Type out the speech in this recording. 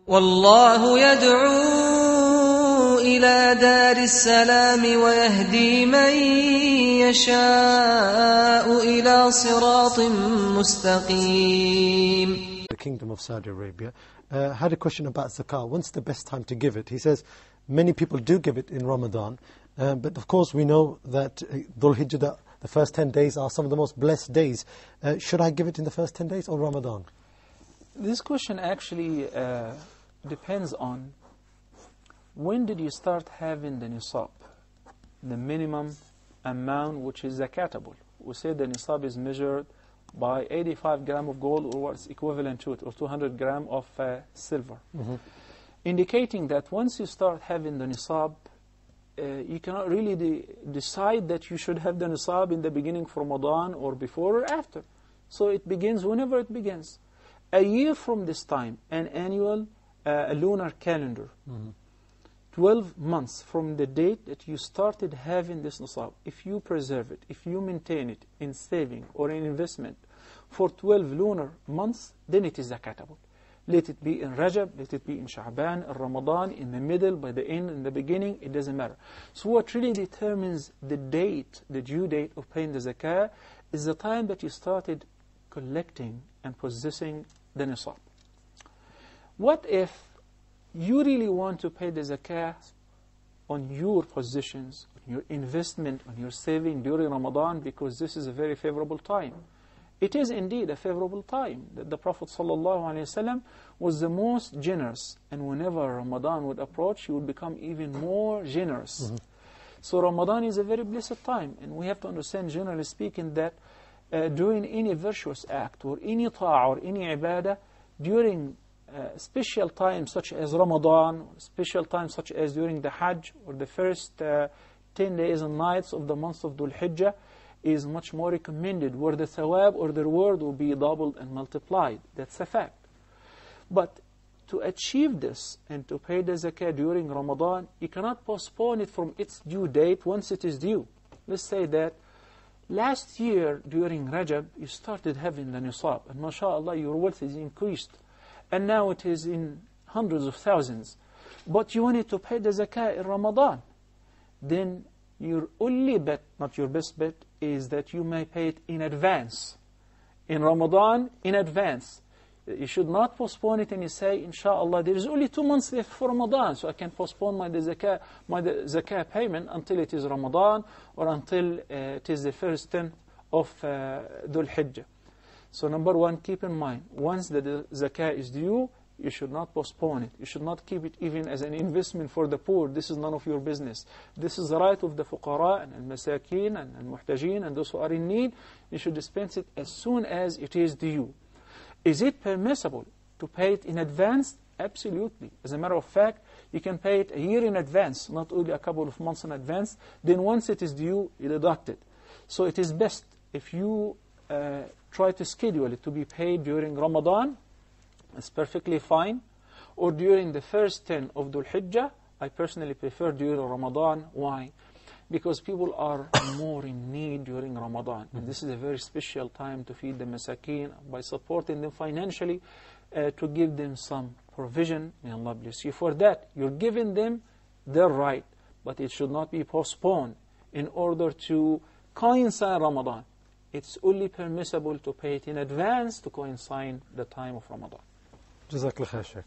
والله يدعو إلى دار السلام ويهدي من يشاء إلى صراط مستقيم. The Kingdom of Saudi Arabia had a question about zakah. When's the best time to give it? He says many people do give it in Ramadan, but of course we know that Dhul Hijjah, the first 10 days are some of the most blessed days. Should I give it in the first 10 days or Ramadan? This question actually depends on when did you start having the nisab, the minimum amount which is zakatable. We say the nisab is measured by 85 grams of gold, or what's equivalent to it, or 200 grams of silver. Indicating that once you start having the nisab, you cannot really decide that you should have the nisab in the beginning of Ramadan or before or after. So it begins whenever it begins. A year from this time, an annual a lunar calendar, 12 months from the date that you started having this nisab, if you preserve it, if you maintain it in saving or in investment for 12 lunar months, then it is zakatable. Let it be in Rajab, let it be in Sha'ban, in Ramadan, in the middle, by the end, in the beginning, it doesn't matter. So what really determines the date, the due date of paying the zakah, is the time that you started collecting and possessing the nisab. What if you really want to pay the zakah on your possessions, on your investment, on your saving during Ramadan, because this is a very favorable time? It is indeed a favorable time. The Prophet ﷺ was the most generous, and whenever Ramadan would approach, he would become even more generous. So Ramadan is a very blessed time, and we have to understand, generally speaking, that doing any virtuous act or any ta'ah or any ibadah during special times such as Ramadan, special times such as during the Hajj or the first 10 days and nights of the month of Dhul Hijjah, is much more recommended, where the thawab or the reward will be doubled and multiplied. That's a fact. But to achieve this and to pay the zakah during Ramadan, you cannot postpone it from its due date once it is due. Let's say that last year during Rajab, you started having the nisab, and mashallah, your wealth is increased, and now it is in hundreds of thousands. But you wanted to pay the zakah in Ramadan. Then your only bet, not your best bet, is that you may pay it in advance. In Ramadan, in advance. You should not postpone it and you say, inshallah, there is only 2 months left for Ramadan, so I can postpone my zakah payment until it is Ramadan or until it is the first 10 of Dhul Hijjah. So number one, keep in mind, once the zakah is due, you should not postpone it. You should not keep it even as an investment for the poor. This is none of your business. This is the right of the fuqara and al-masakin and al-muhtajin and those who are in need. You should dispense it as soon as it is due. Is it permissible to pay it in advance? Absolutely. As a matter of fact, you can pay it a year in advance, not only a couple of months in advance. Then once it is due, you deduct it. So it is best if you try to schedule it to be paid during Ramadan. It's perfectly fine. Or during the first 10 of Dhul Hijjah. I personally prefer during Ramadan. Why? Because people are more in need during Ramadan. And this is a very special time to feed the masakin by supporting them financially, to give them some provision. May Allah bless you for that. You're giving them their right, but it should not be postponed in order to coincide Ramadan. It's only permissible to pay it in advance to coincide the time of Ramadan. Jazakallah khair, Shaykh.